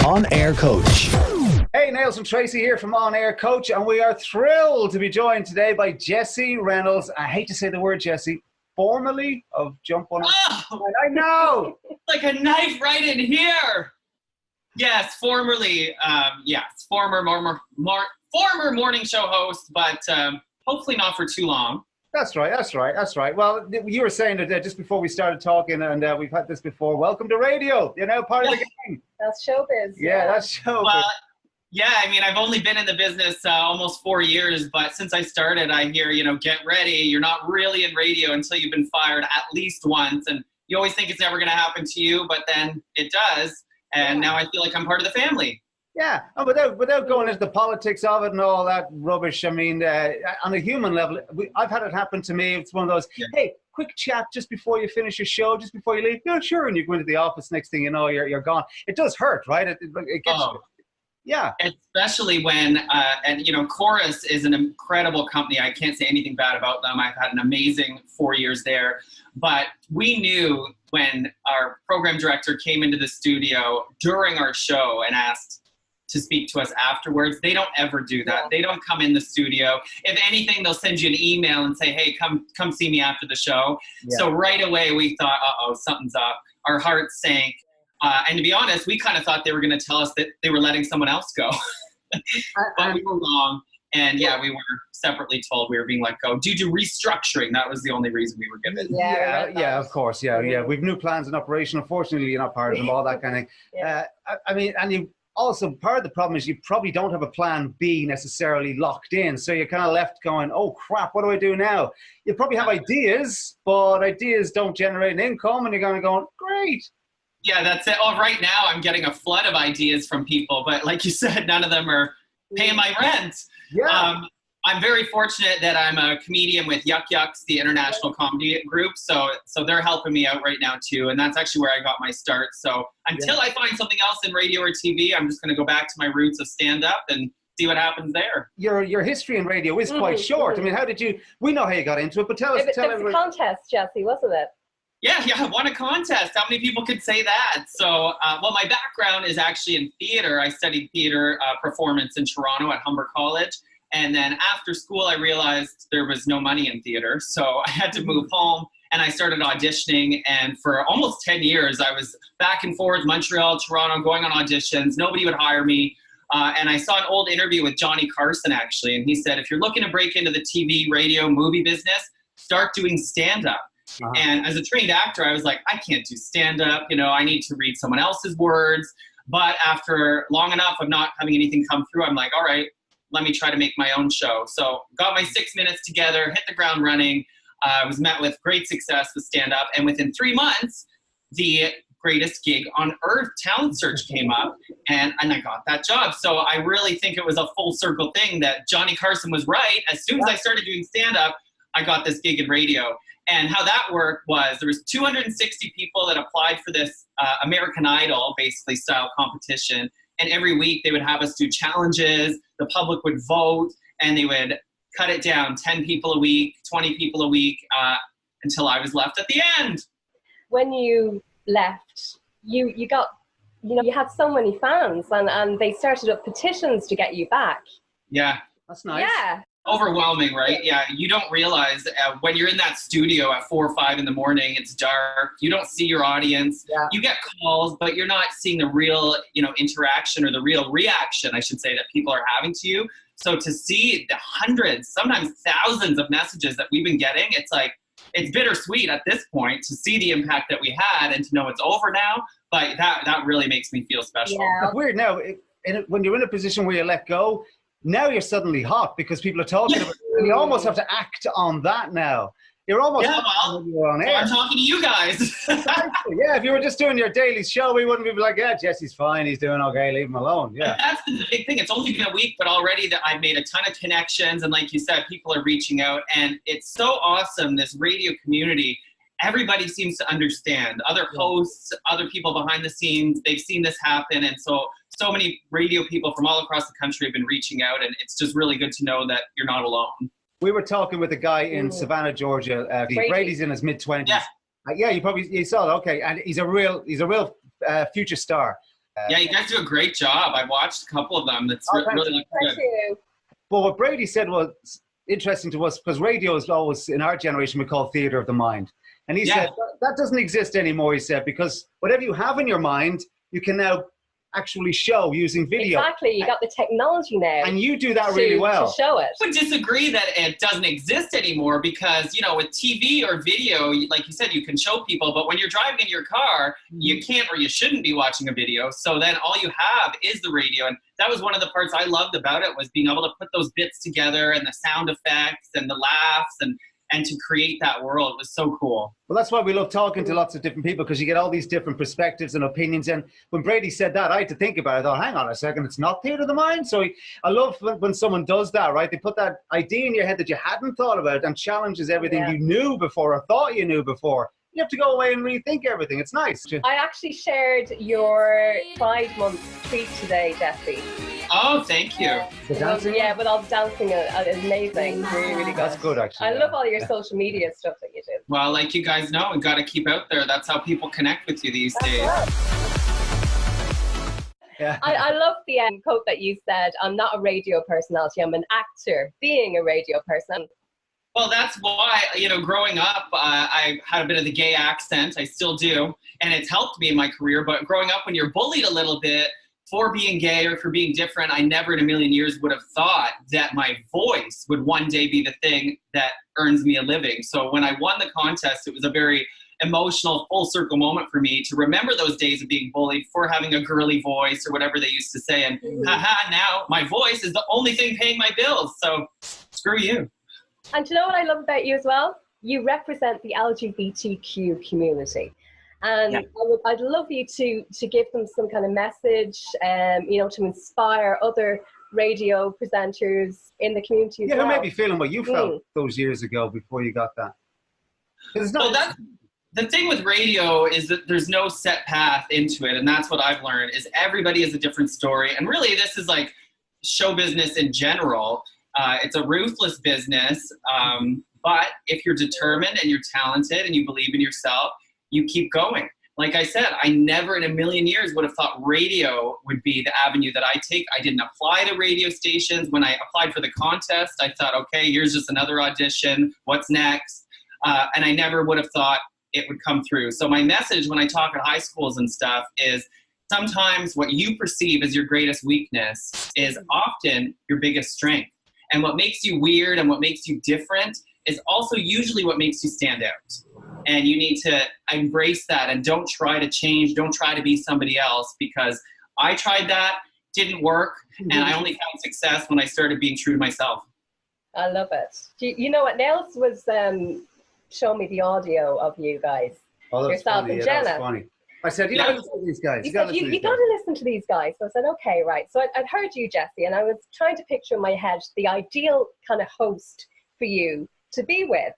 On Air Coach. Hey, Niles and Tracey here from On Air Coach, and we are thrilled to be joined today by Jessie Reynolds. I hate to say the word, Jessie, formerly of Jump On. Oh, I know. like a knife right in here. Yes, formerly, former morning show host, but hopefully not for too long. That's right. Well, you were saying that just before we started talking, and we've had this before. Welcome to radio. You're now part of the game. That's showbiz. Yeah, that's showbiz. Well, yeah, I mean, I've only been in the business almost 4 years, but since I started, I hear, get ready. You're not really in radio until you've been fired at least once. And you always think it's never going to happen to you, but then it does. And now I feel like I'm part of the family. Yeah, and without going into the politics of it and all that rubbish, I mean, on a human level, I've had it happen to me. It's one of those, hey, quick chat just before you finish your show, just before you leave. Yeah, sure. And you go into the office, next thing you know, you're gone. It does hurt, right? It gets you. Yeah. Especially when, Chorus is an incredible company. I can't say anything bad about them. I've had an amazing 4 years there. But we knew when our program director came into the studio during our show and asked to speak to us afterwards. They don't ever do that. They don't come in the studio. If anything, they'll send you an email and say, hey, come see me after the show. Yeah. So right away we thought, something's up. Our hearts sank. And to be honest, we kind of thought they were going to tell us that they were letting someone else go. But we were wrong. And we were separately told we were being let go due to restructuring. That was the only reason we were given. Yeah, of course. Yeah. We've new plans in operation. Unfortunately, you're not part of them, all that kind of thing. And you also, part of the problem is you probably don't have a plan B necessarily locked in. So you're kind of left going, oh, crap, what do I do now? You probably have ideas, but ideas don't generate an income. And you're kind of going, great. Yeah, that's it. Oh, right now I'm getting a flood of ideas from people. But like you said, none of them are paying my rent. Yeah. I'm very fortunate that I'm a comedian with Yuck Yucks, the international comedy group. So they're helping me out right now too. And that's actually where I got my start. So until I find something else in radio or TV, I'm just going to go back to my roots of stand-up and see what happens there. Your history in radio is quite short. I mean, we know how you got into it, but tell us. It was a contest, Jessie, wasn't it? Yeah, I won a contest. How many people could say that? So, my background is actually in theater. I studied theater performance in Toronto at Humber College. And then after school, I realized there was no money in theater. So I had to move home and I started auditioning. And for almost 10 years, I was back and forth, Montreal, Toronto, going on auditions. Nobody would hire me. And I saw an old interview with Johnny Carson, actually. And he said, if you're looking to break into the TV, radio, movie business, start doing stand-up. Uh-huh. And as a trained actor, I was like, I can't do stand-up. I need to read someone else's words. But after long enough of not having anything come through, I'm like, all right, let me try to make my own show. So got my 6 minutes together, hit the ground running. I was met with great success with stand-up. And within 3 months, the greatest gig on earth, talent search, came up. And I got that job. So I really think it was a full circle thing that Johnny Carson was right. As soon as I started doing stand-up, I got this gig in radio. And how that worked was there was 260 people that applied for this American Idol, basically, style competition. And every week they would have us do challenges. The public would vote and they would cut it down 10 people a week, 20 people a week, until I was left at the end. When you left, you got, you had so many fans and they started up petitions to get you back. Yeah. That's nice. Yeah. Overwhelming, right? Yeah, you don't realize when you're in that studio at 4 or 5 in the morning, it's dark, you don't see your audience. Yeah. You get calls, but you're not seeing the real, interaction or the real reaction, I should say, that people are having to you. So to see the hundreds, sometimes thousands of messages that we've been getting, it's like, it's bittersweet at this point to see the impact that we had and to know it's over now. But that really makes me feel special. Yeah. It's weird now, when you're in a position where you let go, now you're suddenly hot because people are talking about it. And you almost have to act on that now. You're almost when you're on air. I'm talking to you guys. Exactly. Yeah, if you were just doing your daily show, we wouldn't be like, yeah, Jesse's fine, he's doing okay, leave him alone. Yeah. That's the big thing. It's only been a week, but already that I've made a ton of connections. And like you said, people are reaching out. And it's so awesome, this radio community. Everybody seems to understand. Other hosts, other people behind the scenes, they've seen this happen. And so many radio people from all across the country have been reaching out. And it's just really good to know that you're not alone. We were talking with a guy in Savannah, Georgia. Brady's in his mid-20s. Yeah. Yeah, you saw it. Okay, and he's a real future star. Yeah, you guys do a great job. I watched a couple of them. That's really looks good. Thank you. But what Brady said was interesting to us, because radio is always, in our generation, we call theatre of the mind. And he said, that doesn't exist anymore, he said, because whatever you have in your mind, you can now actually show using video. Exactly, you got the technology now. And you do that really well. To show it. I would disagree that it doesn't exist anymore because, you know, with TV or video, like you said, you can show people, but when you're driving in your car, you can't or you shouldn't be watching a video. So then all you have is the radio. And that was one of the parts I loved about it, was being able to put those bits together and the sound effects and the laughs and to create that world. It was so cool. Well, that's why we love talking to lots of different people, because you get all these different perspectives and opinions. And when Brady said that, I had to think about it. I thought, hang on a second, it's not theatre of the mind. So I love when someone does that, right? They put that idea in your head that you hadn't thought about and challenges everything you knew before or thought you knew before. You have to go away and rethink everything. It's nice. I actually shared your Pride Month tweet today, Jesse. Oh, thank you. The dancing? Yeah, but all the dancing is amazing. Really, really good. That's good, actually. I love all your social media stuff that you do. Well, like you guys know, we got to keep out there. That's how people connect with you these days. Yeah. I love the quote that you said, I'm not a radio personality, I'm an actor being a radio person. Well, that's why, you know, growing up, I had a bit of the gay accent. I still do. And it's helped me in my career. But growing up, when you're bullied a little bit for being gay or for being different, I never in a million years would have thought that my voice would one day be the thing that earns me a living. So when I won the contest, it was a very emotional, full circle moment for me to remember those days of being bullied for having a girly voice or whatever they used to say. And haha, now my voice is the only thing paying my bills. So screw you. And do you know what I love about you as well? You represent the LGBTQ community. And I'd love you to give them some kind of message, you know, to inspire other radio presenters in the community as well. Who may be feeling what you felt those years ago before you got that. The thing with radio is that there's no set path into it. And that's what I've learned, is everybody has a different story. And really, this is like show business in general. It's a ruthless business, but if you're determined and you're talented and you believe in yourself, you keep going. Like I said, I never in a million years would have thought radio would be the avenue that I take. I didn't apply to radio stations. When I applied for the contest, I thought, okay, here's just another audition. What's next? And I never would have thought it would come through. So my message when I talk at high schools and stuff is sometimes what you perceive as your greatest weakness is often your biggest strength. And what makes you weird and what makes you different is also usually what makes you stand out. And you need to embrace that and don't try to change. Don't try to be somebody else, because I tried that, didn't work, and I only found success when I started being true to myself. I love it. You know what? Nels was showing me the audio of you guys. Oh, that's yourself funny. and That Jenna. was funny. I said, you got to listen to these guys. You got to listen to these guys. So I said, okay, right. So I'd heard you, Jesse, and I was trying to picture in my head the ideal kind of host for you to be with.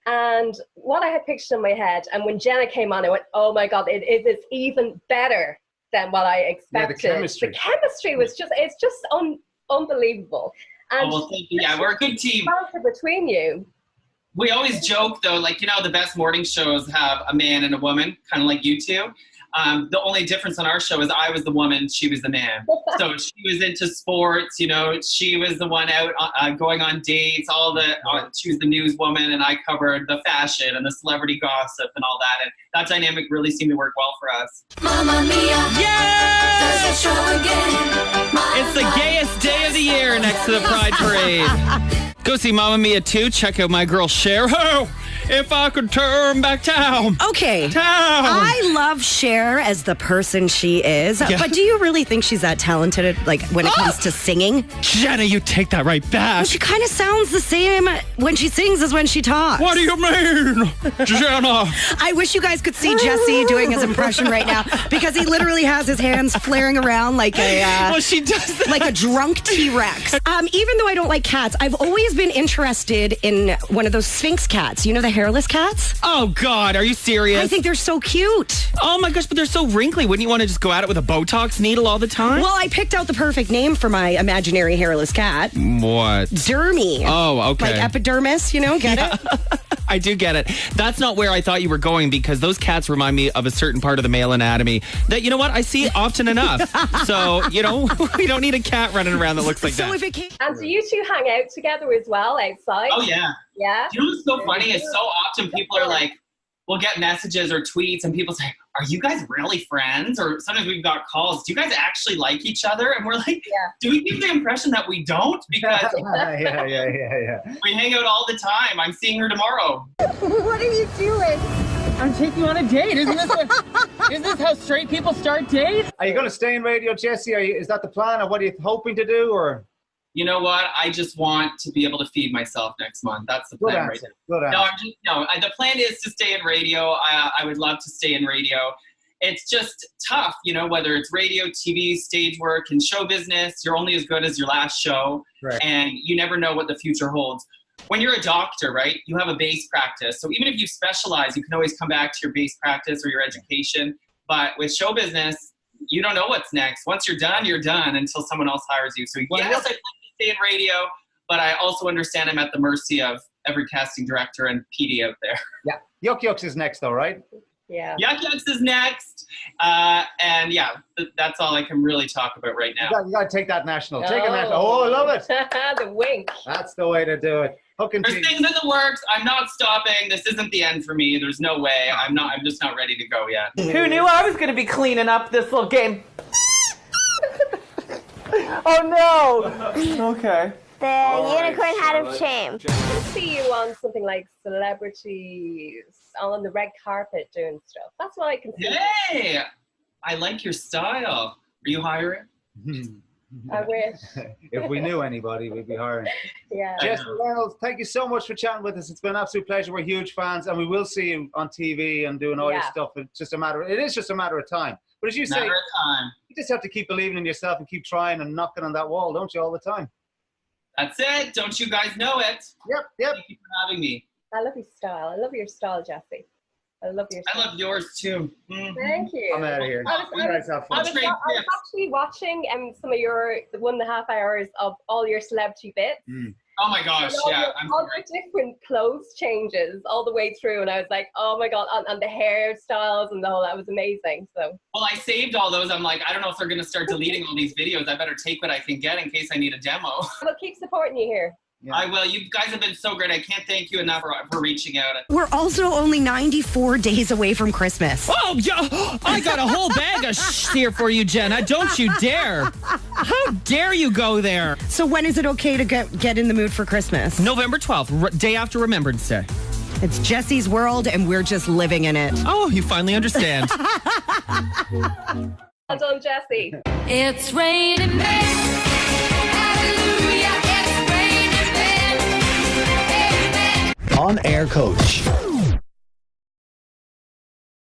And what I had pictured in my head, and when Jenna came on, I went, oh my God, it is even better than what I expected. Yeah, the chemistry was it's just unbelievable. And well, thank you. Yeah, we're a good team. Between you. We always joke, though, like, you know, the best morning shows have a man and a woman, kind of like you two. The only difference on our show is I was the woman, she was the man. So she was into sports, you know, she was the one out going on dates, she was the newswoman, and I covered the fashion and the celebrity gossip and all that. And that dynamic really seemed to work well for us. Mamma Mia! Yes! Does it show again? It's the gayest day of the year next to the Pride Parade. Go see Mamma Mia 2. Check out my girl Cher. Oh, if I could turn back town. Okay. Town. I love Cher as the person she is. Yeah. But do you really think she's that talented, like, when it comes to singing? Jenna, you take that right back. Well, she kind of sounds the same when she sings as when she talks. What do you mean, Jenna? I wish you guys could see Jesse doing his impression right now, because he literally has his hands flaring around like a well, she does that. like a drunk T-Rex. Even though I don't like cats, I've always been interested in one of those Sphinx cats. You know, the hairless cats? Oh, God, are you serious? I think they're so cute. Oh, my gosh, but they're so wrinkly. Wouldn't you want to just go at it with a Botox needle all the time? Well, I picked out the perfect name for my imaginary hairless cat. What? Dermy. Oh, okay. Like epidermis, you know, get it? I do get it. That's not where I thought you were going, because those cats remind me of a certain part of the male anatomy that, you know what, I see often enough. So, you know, we don't need a cat running around that looks like that. And do you two hang out together as well outside? Oh, yeah. Yeah. You know what's so funny is so often people are like, we'll get messages or tweets and people say, are you guys really friends? Or sometimes we've got calls, do you guys actually like each other? And we're like, do we give the impression that we don't? Because yeah. we hang out all the time. I'm seeing her tomorrow. What are you doing? I'm taking you on a date. Isn't this how straight people start dates? Are you going to stay in radio, Jesse? Is that the plan, or what are you hoping to do? Or you know what? I just want to be able to feed myself next month. That's the plan right now. No, the plan is to stay in radio. I would love to stay in radio. It's just tough, you know, whether it's radio, TV, stage work, and show business. You're only as good as your last show, and you never know what the future holds. When you're a doctor, right, you have a base practice. So even if you specialize, you can always come back to your base practice or your education. But with show business, you don't know what's next. Once you're done until someone else hires you. So yes, I plan to stay in radio, but I also understand I'm at the mercy of every casting director and PD out there. Yeah. Yuck Yucks is next, though, right? Yeah. Yuck Yucks is next. And yeah, that's all I can really talk about right now. You got to take that national. Take a national. Oh, I love it. The wink. That's the way to do it. There's things in the works. I'm not stopping. This isn't the end for me. There's no way. I'm just not ready to go yet. Who knew I was going to be cleaning up this little game? Oh no. Okay. The unicorn had of shame. I see you on something like Celebrities on the red carpet doing stuff. That's what I can see. Hey, I like your style. Are you hiring? I wish. If we knew anybody, we'd be hiring. Yeah. Jesse Reynolds, thank you so much for chatting with us. It's been an absolute pleasure. We're huge fans, and we will see you on TV and doing all your stuff. It is just a matter of time. But as you say, you just have to keep believing in yourself and keep trying and knocking on that wall, don't you, all the time? That's it. Don't you guys know it? Yep. Thank you for having me. I love your style. I love your style, Jesse. I love your style. I love yours too. Thank you. I'm out of here. I was actually watching some of your 1.5 hours of all your celebrity bits. Oh my gosh, all the different clothes changes all the way through, and I was like, oh my god, and the hairstyles and the whole, that was amazing. So well, I saved all those. I'm like, I don't know if they're gonna start deleting all these videos. I better take what I can get in case I need a demo. We'll keep supporting you here. Yeah. I will. You guys have been so great. I can't thank you enough for reaching out. We're also only 94 days away from Christmas. Oh, I got a whole bag of here for you, Jenna. Don't you dare. How dare you go there? So when is it okay to get in the mood for Christmas? November 12th, day after Remembrance Day. It's Jesse's world, and we're just living in it. Oh, you finally understand. Well done, Jesse. It's raining men. Hallelujah, it's raining men. Amen. On Air Coach.